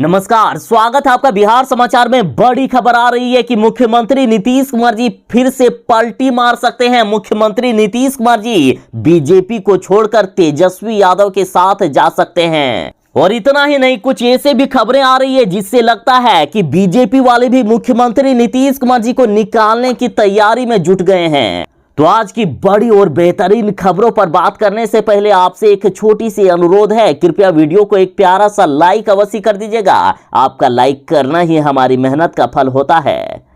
नमस्कार, स्वागत है आपका बिहार समाचार में। बड़ी खबर आ रही है कि मुख्यमंत्री नीतीश कुमार जी फिर से पलटी मार सकते हैं। मुख्यमंत्री नीतीश कुमार जी बीजेपी को छोड़कर तेजस्वी यादव के साथ जा सकते हैं। और इतना ही नहीं, कुछ ऐसे भी खबरें आ रही है जिससे लगता है कि बीजेपी वाले भी मुख्यमंत्री नीतीश कुमार जी को निकालने की तैयारी में जुट गए हैं। तो आज की बड़ी और बेहतरीन खबरों पर बात करने से पहले आपसे एक छोटी सी अनुरोध है, कृपया वीडियो को एक प्यारा सा लाइक अवश्य कर दीजिएगा। आपका लाइक करना ही हमारी मेहनत का फल होता है।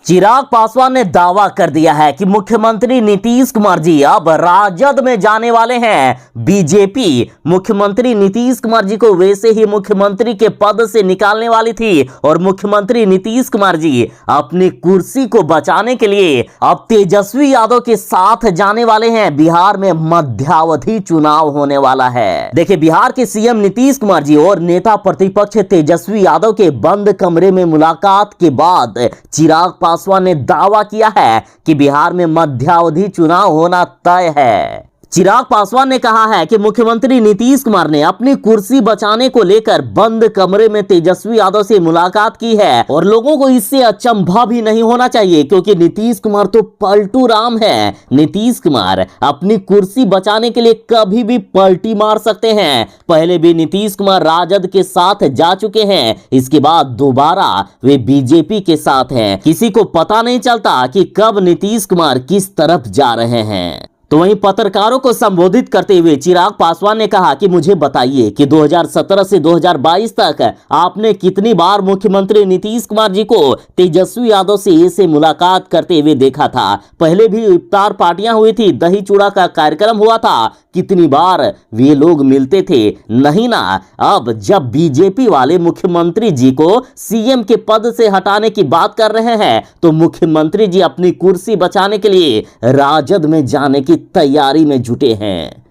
चिराग पासवान ने दावा कर दिया है कि मुख्यमंत्री नीतीश कुमार जी अब राजद में जाने वाले हैं। बीजेपी मुख्यमंत्री नीतीश कुमार जी को वैसे ही मुख्यमंत्री के पद से निकालने वाली थी और मुख्यमंत्री नीतीश कुमार जी अपनी कुर्सी को बचाने के लिए अब तेजस्वी यादव के साथ जाने वाले हैं। बिहार में मध्यावधि चुनाव होने वाला है। देखिए, बिहार के सीएम नीतीश कुमार जी और नेता प्रतिपक्ष तेजस्वी यादव के बंद कमरे में मुलाकात के बाद चिराग पासवान ने दावा किया है कि बिहार में मध्यावधि चुनाव होना तय है। चिराग पासवान ने कहा है कि मुख्यमंत्री नीतीश कुमार ने अपनी कुर्सी बचाने को लेकर बंद कमरे में तेजस्वी यादव से मुलाकात की है और लोगों को इससे अचंभा भी नहीं होना चाहिए, क्योंकि नीतीश कुमार तो पलटू राम है। नीतीश कुमार अपनी कुर्सी बचाने के लिए कभी भी पलटी मार सकते हैं। पहले भी नीतीश कुमार राजद के साथ जा चुके हैं, इसके बाद दोबारा वे बीजेपी के साथ हैं। किसी को पता नहीं चलता कि कब नीतीश कुमार किस तरफ जा रहे हैं। तो वहीं पत्रकारों को संबोधित करते हुए चिराग पासवान ने कहा कि मुझे बताइए कि 2017 से 2022 तक आपने कितनी बार मुख्यमंत्री नीतीश कुमार जी को तेजस्वी यादव से ऐसे मुलाकात करते हुए देखा था। पहले भी इफ्तार पार्टियां हुई थी, दही चूड़ा का कार्यक्रम हुआ था, कितनी बार वे लोग मिलते थे? नहीं ना। अब जब बीजेपी वाले मुख्यमंत्री जी को सीएम के पद से हटाने की बात कर रहे हैं तो मुख्यमंत्री जी अपनी कुर्सी बचाने के लिए राजद में जाने की तैयारी में जुटे हैं।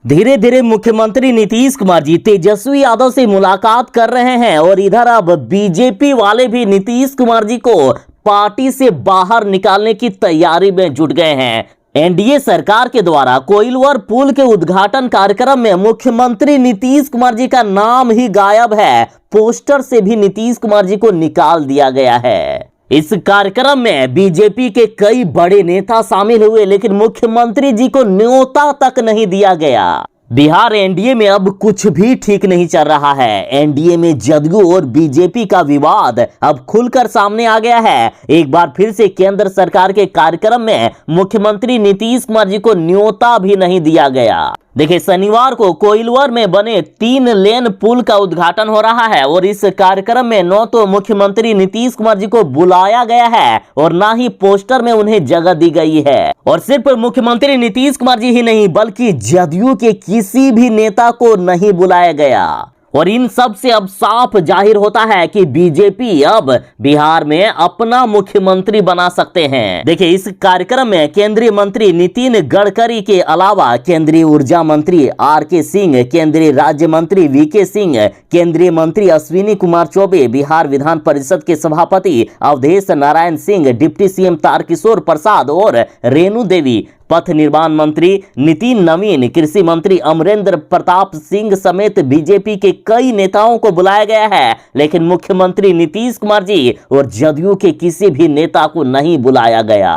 धीरे धीरे मुख्यमंत्री नीतीश कुमार जी तेजस्वी यादव से मुलाकात कर रहे हैं और इधर अब बीजेपी वाले भी नीतीश कुमार जी को पार्टी से बाहर निकालने की तैयारी में जुट गए हैं। एनडीए सरकार के द्वारा कोइलवर पुल के उद्घाटन कार्यक्रम में मुख्यमंत्री नीतीश कुमार जी का नाम ही गायब है। पोस्टर से भी नीतीश कुमार जी को निकाल दिया गया है। इस कार्यक्रम में बीजेपी के कई बड़े नेता शामिल हुए, लेकिन मुख्यमंत्री जी को न्योता तक नहीं दिया गया। बिहार एनडीए में अब कुछ भी ठीक नहीं चल रहा है। एनडीए में जदयू और बीजेपी का विवाद अब खुलकर सामने आ गया है। एक बार फिर से केंद्र सरकार के कार्यक्रम में मुख्यमंत्री नीतीश कुमार जी को न्योता भी नहीं दिया गया। देखिए, शनिवार को कोइलवर में बने 3 लेन पुल का उद्घाटन हो रहा है और इस कार्यक्रम में न तो मुख्यमंत्री नीतीश कुमार जी को बुलाया गया है और ना ही पोस्टर में उन्हें जगह दी गई है। और सिर्फ मुख्यमंत्री नीतीश कुमार जी ही नहीं, बल्कि जदयू के किसी भी नेता को नहीं बुलाया गया। और इन सब से अब साफ जाहिर होता है कि बीजेपी अब बिहार में अपना मुख्यमंत्री बना सकते हैं। देखिए, इस कार्यक्रम में केंद्रीय मंत्री नितिन गडकरी के अलावा केंद्रीय ऊर्जा मंत्री आर.के. सिंह, केंद्रीय राज्य मंत्री वी.के. सिंह, केंद्रीय मंत्री अश्विनी कुमार चौबे, बिहार विधान परिषद के सभापति अवधेश नारायण सिंह, डिप्टी सीएम तारकिशोर प्रसाद और रेणु देवी, पथ निर्माण मंत्री नितिन नवीन, कृषि मंत्री अमरेंद्र प्रताप सिंह समेत बीजेपी के कई नेताओं को बुलाया गया है, लेकिन मुख्यमंत्री नीतीश कुमार जी और जदयू के किसी भी नेता को नहीं बुलाया गया।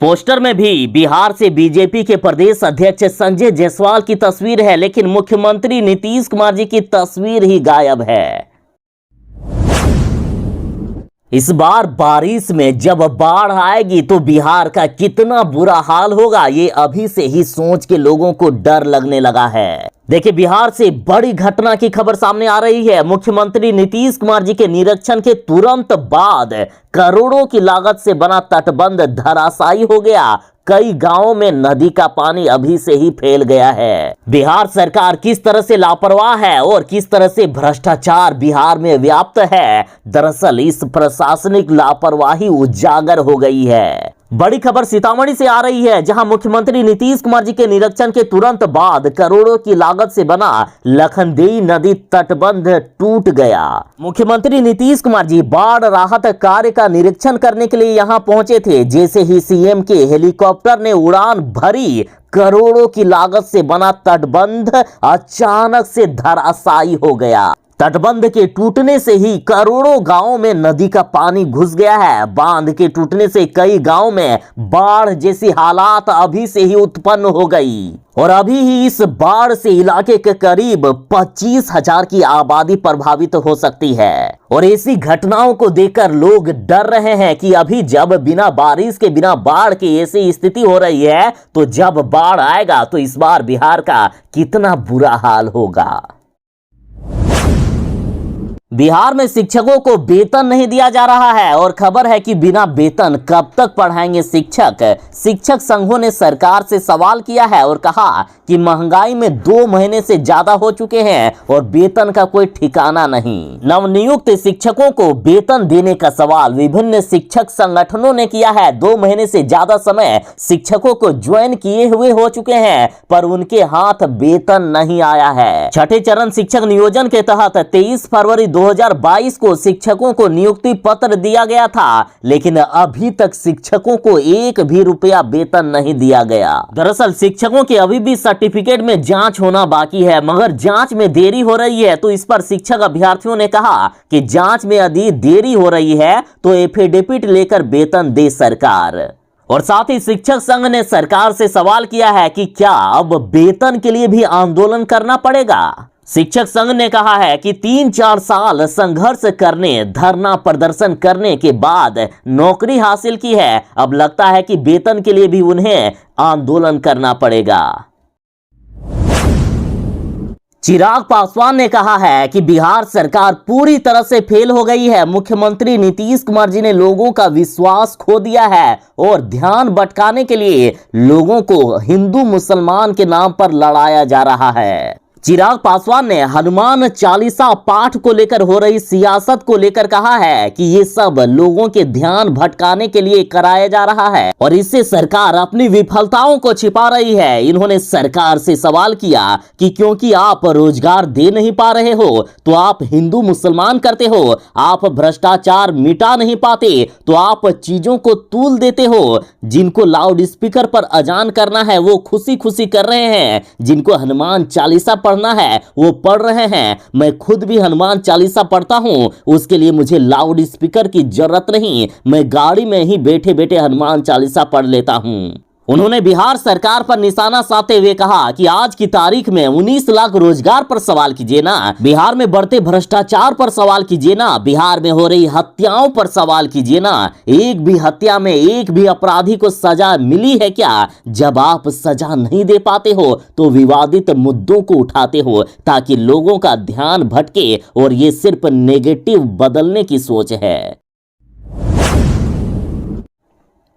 पोस्टर में भी बिहार से बीजेपी के प्रदेश अध्यक्ष संजय जायसवाल की तस्वीर है, लेकिन मुख्यमंत्री नीतीश कुमार जी की तस्वीर ही गायब है। इस बार बारिश में जब बाढ़ आएगी तो बिहार का कितना बुरा हाल होगा, ये अभी से ही सोच के लोगों को डर लगने लगा है। देखिए, बिहार से बड़ी घटना की खबर सामने आ रही है। मुख्यमंत्री नीतीश कुमार जी के निरीक्षण के तुरंत बाद करोड़ों की लागत से बना तटबंध धराशायी हो गया। कई गांवों में नदी का पानी अभी से ही फैल गया है। बिहार सरकार किस तरह से लापरवाह है और किस तरह से भ्रष्टाचार बिहार में व्याप्त है, दरअसल इस प्रशासनिक लापरवाही उजागर हो गई है। बड़ी खबर सीतामढ़ी से आ रही है, जहां मुख्यमंत्री नीतीश कुमार जी के निरीक्षण के तुरंत बाद करोड़ों की लागत से बना लखनदेई नदी तटबंध टूट गया। मुख्यमंत्री नीतीश कुमार जी बाढ़ राहत कार्य का निरीक्षण करने के लिए यहां पहुंचे थे। जैसे ही सीएम के हेलीकॉप्टर ने उड़ान भरी, करोड़ों की लागत से बना तटबंध अचानक से धराशायी हो गया। तटबंध के टूटने से ही करोड़ों गांवों में नदी का पानी घुस गया है। बांध के टूटने से कई गांवों में बाढ़ जैसी हालात अभी से ही उत्पन्न हो गई और अभी ही इस बाढ़ से इलाके के करीब 25,000 की आबादी प्रभावित हो सकती है। और ऐसी घटनाओं को देखकर लोग डर रहे हैं कि अभी जब बिना बारिश के, बिना बाढ़ की ऐसी स्थिति हो रही है, तो जब बाढ़ आएगा तो इस बार बिहार का कितना बुरा हाल होगा। बिहार में शिक्षकों को वेतन नहीं दिया जा रहा है और खबर है कि बिना वेतन कब तक पढ़ाएंगे शिक्षक। शिक्षक संघों ने सरकार से सवाल किया है और कहा कि महंगाई में 2 महीने से ज्यादा हो चुके हैं और वेतन का कोई ठिकाना नहीं। नवनियुक्त शिक्षकों को वेतन देने का सवाल विभिन्न शिक्षक संगठनों ने किया है। 2 महीने से ज्यादा समय शिक्षकों को ज्वाइन किए हुए हो चुके हैं, पर उनके हाथ वेतन नहीं आया है। छठे चरण शिक्षक नियोजन के तहत 23 फरवरी 2022 को शिक्षकों को नियुक्ति पत्र दिया गया था, लेकिन अभी तक शिक्षकों को 1 भी रुपया वेतन नहीं दिया गया। दरअसल शिक्षकों के अभी भी सर्टिफिकेट में जांच होना बाकी है, मगर जांच में देरी हो रही है। तो इस पर शिक्षक अभ्यर्थियों ने कहा कि जांच में यदि देरी हो रही है तो एफिडेविट लेकर वेतन दे सरकार। और साथ ही शिक्षक संघ ने सरकार से सवाल किया है कि क्या अब वेतन के लिए भी आंदोलन करना पड़ेगा। शिक्षक संघ ने कहा है कि 3-4 साल संघर्ष करने, धरना प्रदर्शन करने के बाद नौकरी हासिल की है। अब लगता है कि वेतन के लिए भी उन्हें आंदोलन करना पड़ेगा। चिराग पासवान ने कहा है कि बिहार सरकार पूरी तरह से फेल हो गई है। मुख्यमंत्री नीतीश कुमार जी ने लोगों का विश्वास खो दिया है और ध्यान भटकाने के लिए लोगों को हिंदू मुसलमान के नाम पर लड़ाया जा रहा है। चिराग पासवान ने हनुमान चालीसा पाठ को लेकर हो रही सियासत को लेकर कहा है कि ये सब लोगों के ध्यान भटकाने के लिए कराया जा रहा है और इससे सरकार अपनी विफलताओं को छिपा रही है। इन्होंने सरकार से सवाल किया कि क्योंकि आप रोजगार दे नहीं पा रहे हो तो आप हिंदू मुसलमान करते हो, आप भ्रष्टाचार मिटा नहीं पाते तो आप चीजों को तूल देते हो। जिनको लाउड स्पीकर पर अजान करना है वो खुशी खुशी कर रहे हैं, जिनको हनुमान चालीसा पढ़ना है वो पढ़ रहे हैं। मैं खुद भी हनुमान चालीसा पढ़ता हूं, उसके लिए मुझे लाउड स्पीकर की जरूरत नहीं, मैं गाड़ी में ही बैठे बैठे हनुमान चालीसा पढ़ लेता हूं। उन्होंने बिहार सरकार पर निशाना साधते हुए कहा कि आज की तारीख में 19 लाख रोजगार पर सवाल कीजिए ना, बिहार में बढ़ते भ्रष्टाचार पर सवाल कीजिए ना, बिहार में हो रही हत्याओं पर सवाल कीजिए ना। एक भी हत्या में एक भी अपराधी को सजा मिली है क्या? जब आप सजा नहीं दे पाते हो तो विवादित मुद्दों को उठाते हो ताकि लोगों का ध्यान भटके, और ये सिर्फ नेगेटिव बदलने की सोच है।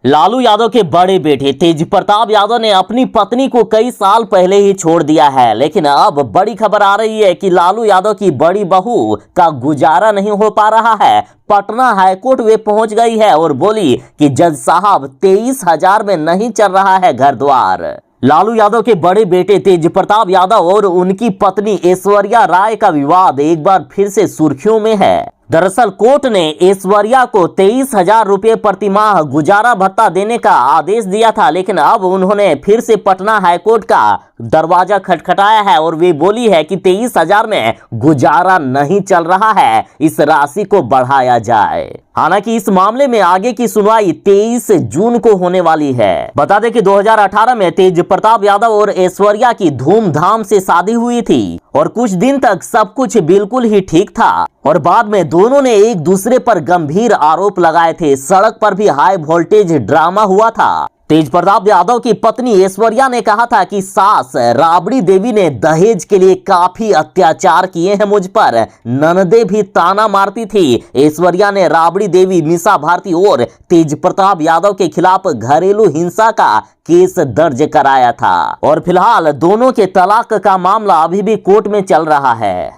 लालू यादव के बड़े बेटे तेज प्रताप यादव ने अपनी पत्नी को कई साल पहले ही छोड़ दिया है, लेकिन अब बड़ी खबर आ रही है कि लालू यादव की बड़ी बहू का गुजारा नहीं हो पा रहा है। पटना हाईकोर्ट वे पहुंच गई है और बोली कि जज साहब 23,000 में नहीं चल रहा है घर द्वार। लालू यादव के बड़े बेटे तेज प्रताप यादव और उनकी पत्नी ऐश्वर्या राय का विवाद एक बार फिर से सुर्खियों में है। दरअसल कोर्ट ने ऐश्वर्या को 23,000 रुपये प्रति माह गुजारा भत्ता देने का आदेश दिया था, लेकिन अब उन्होंने फिर से पटना हाईकोर्ट का दरवाजा खटखटाया है और वे बोली है कि 23,000 में गुजारा नहीं चल रहा है, इस राशि को बढ़ाया जाए। हालांकि इस मामले में आगे की सुनवाई 23 जून को होने वाली है। बता दें कि 2018 में तेज प्रताप यादव और ऐश्वर्या की धूमधाम से शादी हुई थी और कुछ दिन तक सब कुछ बिल्कुल ही ठीक था और बाद में दोनों ने एक दूसरे पर गंभीर आरोप लगाए थे। सड़क पर भी हाई वोल्टेज ड्रामा हुआ था। तेज प्रताप यादव की पत्नी ऐश्वर्या ने कहा था कि सास राबड़ी देवी ने दहेज के लिए काफी अत्याचार किए हैं मुझ पर, ननदे भी ताना मारती थी। ऐश्वर्या ने राबड़ी देवी, मीसा भारती और तेज प्रताप यादव के खिलाफ घरेलू हिंसा का केस दर्ज कराया था और फिलहाल दोनों के तलाक का मामला अभी भी कोर्ट में चल रहा है।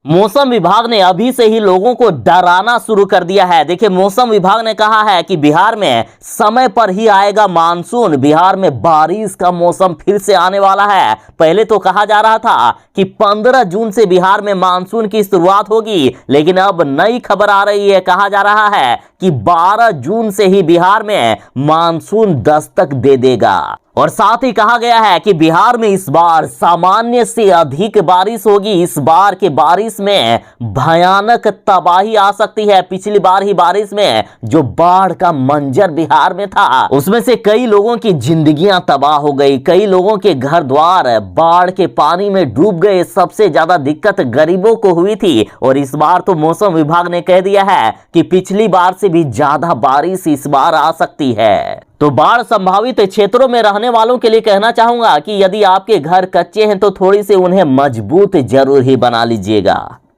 मौसम विभाग ने अभी से ही लोगों को डराना शुरू कर दिया है। देखिए, मौसम विभाग ने कहा है कि बिहार में समय पर ही आएगा मानसून, बिहार में बारिश का मौसम फिर से आने वाला है। पहले तो कहा जा रहा था कि 15 जून से बिहार में मानसून की शुरुआत होगी, लेकिन अब नई खबर आ रही है, कहा जा रहा है कि 12 जून से ही बिहार में मानसून दस्तक दे देगा। और साथ ही कहा गया है कि बिहार में इस बार सामान्य से अधिक बारिश होगी। इस बार के बारिश में भयानक तबाही आ सकती है। पिछली बार ही बारिश में जो बाढ़ का मंजर बिहार में था, उसमें से कई लोगों की जिंदगियां तबाह हो गई, कई लोगों के घर द्वार बाढ़ के पानी में डूब गए। सबसे ज्यादा दिक्कत गरीबों को हुई थी। और इस बार तो मौसम विभाग ने कह दिया है कि पिछली बार से भी ज्यादा बारिश इस बार आ सकती है। तो बाढ़ संभावित क्षेत्रों में रहने वालों के लिए कहना चाहूंगा कि यदि आपके घर कच्चे हैं तो थोड़ी सी उन्हें मजबूत जरूर ही बना लीजिएगा।